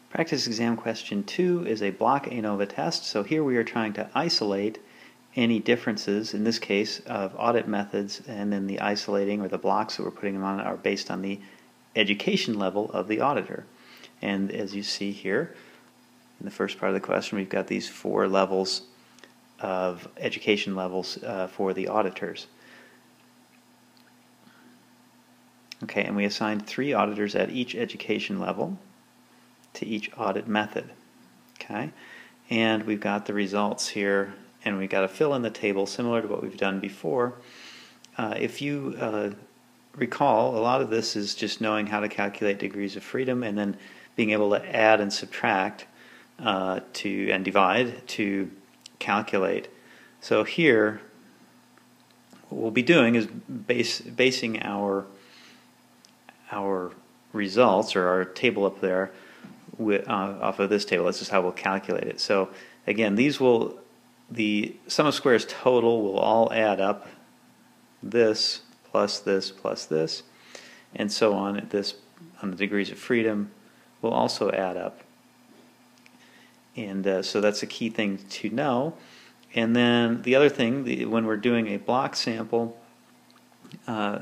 Practice exam question 2 is a block ANOVA test. So here we are trying to isolate any differences, in this case, of audit methods, and then the isolating or the blocks that we're putting them on are based on the education level of the auditor. And as you see here, in the first part of the question, we've got these 4 levels of education levels for the auditors. Okay, and we assigned 3 auditors at each education level to each audit method. Okay, and we've got the results here, and we've got to fill in the table similar to what we've done before. If you recall, a lot of this is just knowing how to calculate degrees of freedom and then being able to add and subtract and divide to calculate. So here, what we'll be doing is basing our results, or our table up there, off of this table. This is how we'll calculate it. So again, the sum of squares total will all add up, this plus this plus this, and so on. This on the degrees of freedom will also add up. And so that's a key thing to know. And then the other thing, when we're doing a block sample,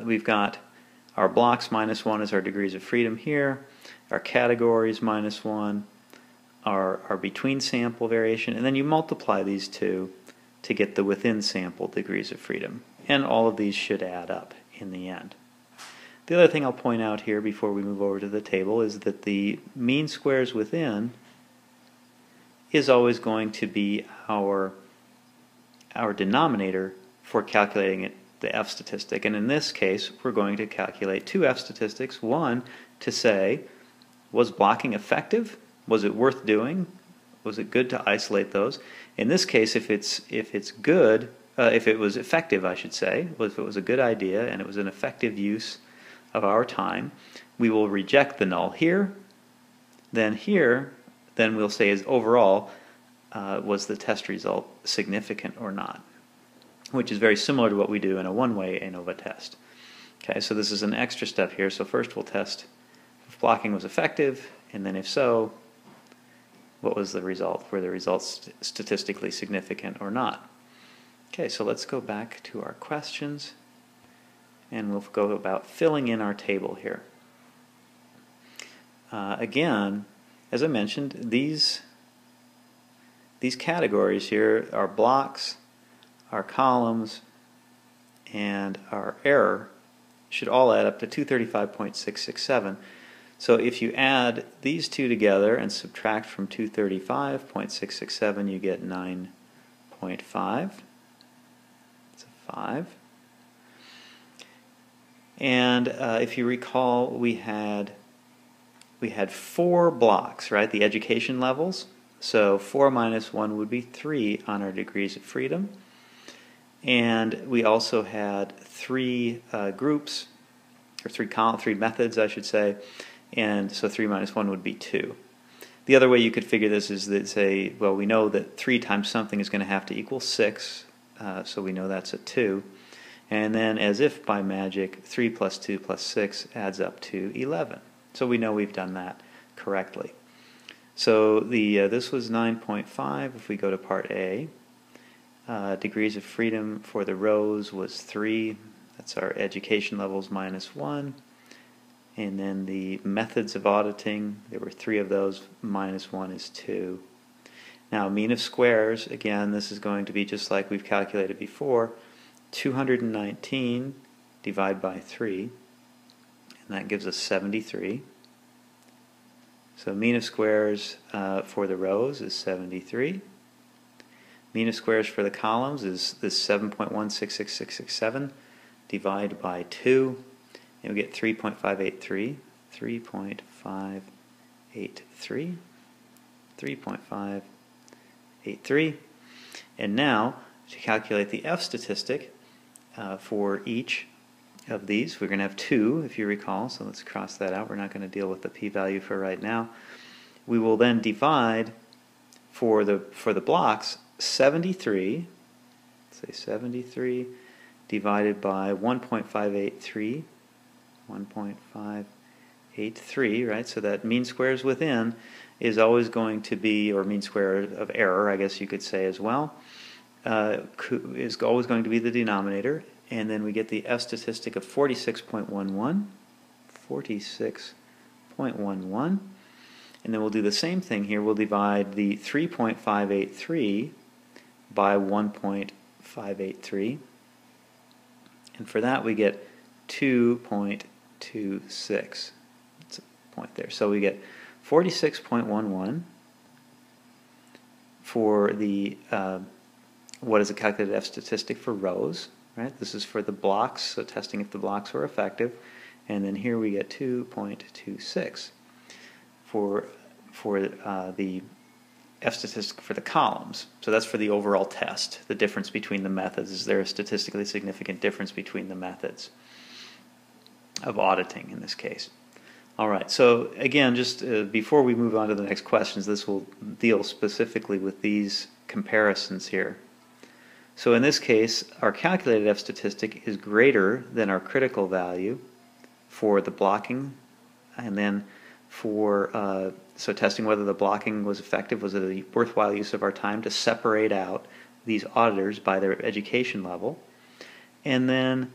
we've got our blocks minus 1 is our degrees of freedom here, our categories minus 1, our between sample variation, and then you multiply these two to get the within sample degrees of freedom. And all of these should add up in the end. The other thing I'll point out here before we move over to the table is that the mean squares within is always going to be our denominator for calculating the F statistic. And in this case, we're going to calculate 2 F statistics. One, to say, was blocking effective? Was it worth doing? Was it good to isolate those? In this case, if it was effective, I should say, if it was a good idea and it was an effective use of our time, we will reject the null here. Then we'll say, is overall, was the test result significant or not? Which is very similar to what we do in a one-way ANOVA test. Okay, so this is an extra step here. So first we'll test if blocking was effective, and then if so, what was the result? Were the results statistically significant or not? Okay, so let's go back to our questions, and we'll go about filling in our table here. Again, as I mentioned, these categories here are blocks, our columns, and our error should all add up to 235.667. So if you add these two together and subtract from 235.667, you get 9.5. It's a 5. And if you recall, we had 4 blocks, right? The education levels. So 4 minus 1 would be 3 on our degrees of freedom. And we also had 3 groups, or 3 methods, I should say, and so 3 minus 1 would be 2. The other way you could figure this is that, say, well, we know that 3 times something is going to have to equal 6, so we know that's a 2. And then, as if by magic, 3 plus 2 plus 6 adds up to 11. So we know we've done that correctly. So this was 9.5 if we go to part A. Degrees of freedom for the rows was 3. That's our education levels minus 1. And then the methods of auditing, there were 3 of those, minus 1 is 2. Now, mean of squares, again, this is going to be just like we've calculated before, 219 divided by 3, and that gives us 73. So mean of squares for the rows is 73. Mean of squares for the columns is this 7.166667 divided by 2, and we get 3.583, 3.583, 3.583. And now, to calculate the F statistic for each of these, we're going to have 2, if you recall, so let's cross that out. We're not going to deal with the p-value for right now. We will then divide for the blocks 73, say 73 divided by 1.583, 0.83, right? So that mean squares within is always going to be, or mean square of error, I guess you could say as well, is always going to be the denominator. And then we get the F statistic of 46.11, 46.11. And then we'll do the same thing here. We'll divide the 3.583 by 1.583. And for that we get 2.26. That's a point there. So we get 46.11 for the, what is a calculated F statistic for rows, right? This is for the blocks, so testing if the blocks were effective. And then here we get 2.26 for the F statistic for the columns. So that's for the overall test, the difference between the methods. Is there a statistically significant difference between the methods of auditing in this case? All right, so again, just before we move on to the next questions, this will deal specifically with these comparisons here. So in this case, our calculated F statistic is greater than our critical value for the blocking, and then for so testing whether the blocking was effective, was it a worthwhile use of our time to separate out these auditors by their education level. And then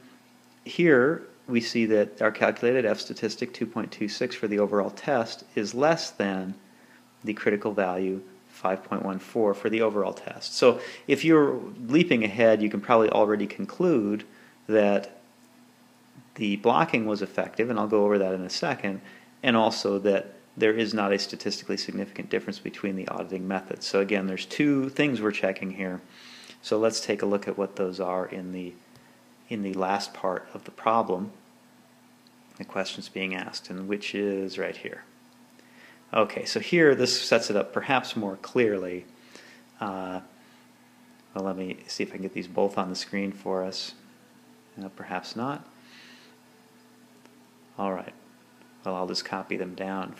here we see that our calculated F statistic 2.26 for the overall test is less than the critical value 5.14 for the overall test. So if you're leaping ahead, you can probably already conclude that the blocking was effective, and I'll go over that in a second, and also that there is not a statistically significant difference between the auditing methods. So again, there's two things we're checking here. So let's take a look at what those are in the last part of the problem, the questions being asked, and which is right here. Okay, so here this sets it up perhaps more clearly. Well, let me see if I can get these both on the screen for us. Perhaps not. All right. Well, I'll just copy them down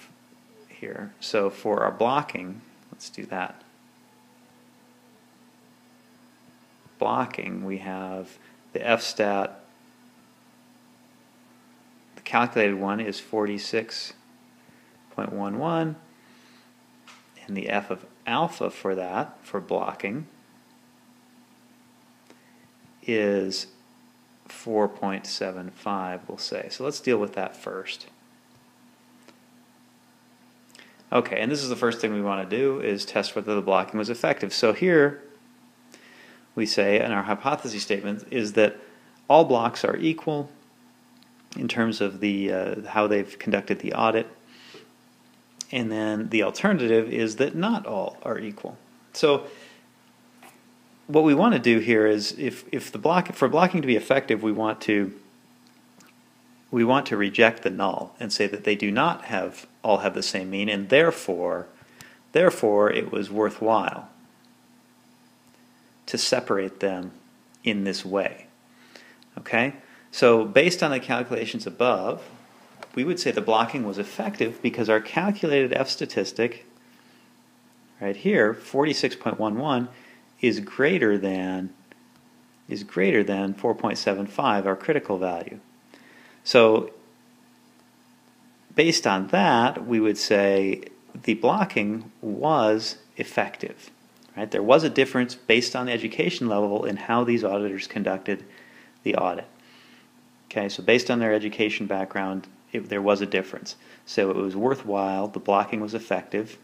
here. So for our blocking, let's do that. Blocking, we have the F stat. The calculated one is 46.11, and the F of alpha for that, for blocking, is 4.75, we'll say. So let's deal with that first. Okay, and this is the first thing we want to do, is test whether the blocking was effective. So here we say, in our hypothesis statement, is that all blocks are equal in terms of the how they've conducted the audit, and then the alternative is that not all are equal. So what we want to do here is, if the for blocking to be effective, we want to reject the null and say that they do not all have the same mean, and therefore it was worthwhile to separate them in this way. Okay? So based on the calculations above, we would say the blocking was effective because our calculated F statistic right here, 46.11, is greater than 4.75, our critical value. So based on that, we would say the blocking was effective. Right? There was a difference based on the education level in how these auditors conducted the audit. Okay, so based on their education background, there was a difference. So it was worthwhile, the blocking was effective.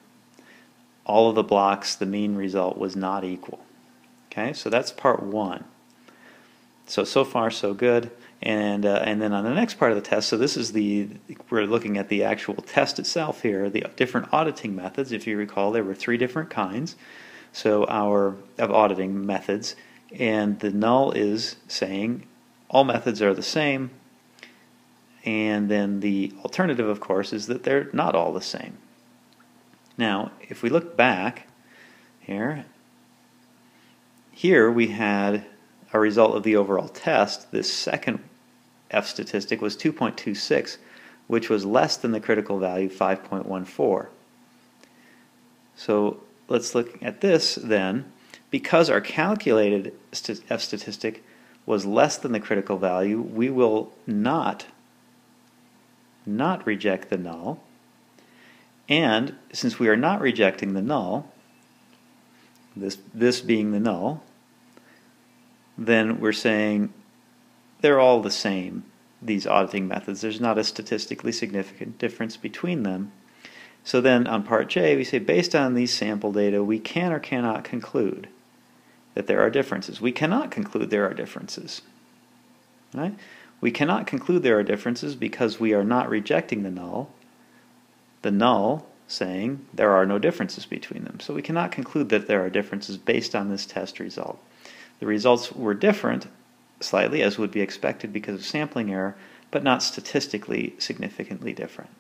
All of the blocks, the mean result was not equal. Okay, so that's part one. So far so good. And then on the next part of the test, so this is we're looking at the actual test itself here, the different auditing methods. If you recall, there were 3 different kinds of auditing methods, and the null is saying all methods are the same, and then the alternative, of course, is that they're not all the same. Now, if we look back here we had a result of the overall test. This second F statistic was 2.26, which was less than the critical value 5.14. So let's look at this then. Because our calculated F statistic was less than the critical value, we will not not reject the null. And since we are not rejecting the null, this being the null, then we're saying they're all the same, these auditing methods. There's not a statistically significant difference between them. So then on part J, we say based on these sample data, we can or cannot conclude that there are differences. We cannot conclude there are differences. Right? We cannot conclude there are differences because we are not rejecting the null saying there are no differences between them. So we cannot conclude that there are differences based on this test result. The results were different slightly, as would be expected because of sampling error, but not statistically significantly different.